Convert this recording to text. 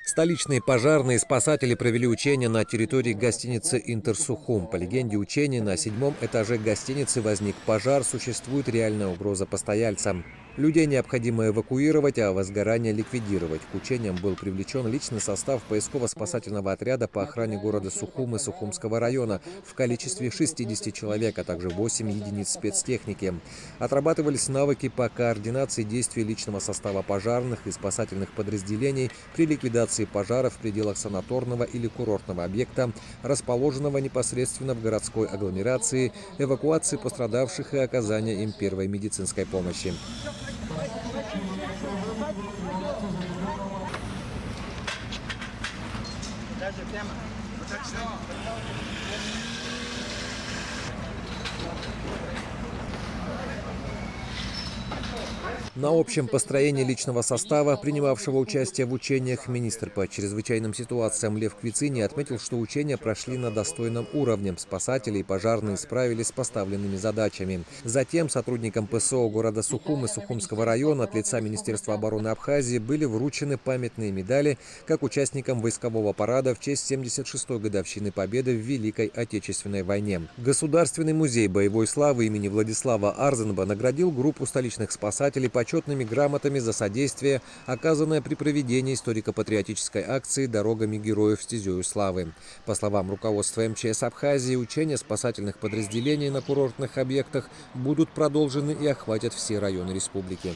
Столичные пожарные и спасатели провели учения на территории гостиницы «Интерсухум». По легенде учения, на 7-м этаже гостиницы возник пожар, существует реальная угроза постояльцам. Людей необходимо эвакуировать, а возгорание ликвидировать. К учениям был привлечен личный состав поисково-спасательного отряда по охране города Сухум и Сухумского района в количестве 60 человек, а также 8 единиц спецтехники. Отрабатывались навыки по координации действий личного состава пожарных и спасательных подразделений при ликвидации пожара в пределах санаторного или курортного объекта, расположенного непосредственно в городской агломерации, эвакуации пострадавших и оказания им первой медицинской помощи. На общем построении личного состава, принимавшего участие в учениях, министр по чрезвычайным ситуациям Лев Квицини отметил, что учения прошли на достойном уровне. Спасатели и пожарные справились с поставленными задачами. Затем сотрудникам ПСО города Сухум и Сухумского района от лица Министерства обороны Абхазии были вручены памятные медали как участникам войскового парада в честь 76-й годовщины Победы в Великой Отечественной войне. Государственный музей боевой славы имени Владислава Арзенба наградил группу столичных спасателей почетными грамотами за содействие, оказанное при проведении историко-патриотической акции «Дорогами героев стезею славы». По словам руководства МЧС Абхазии, учения спасательных подразделений на курортных объектах будут продолжены и охватят все районы республики.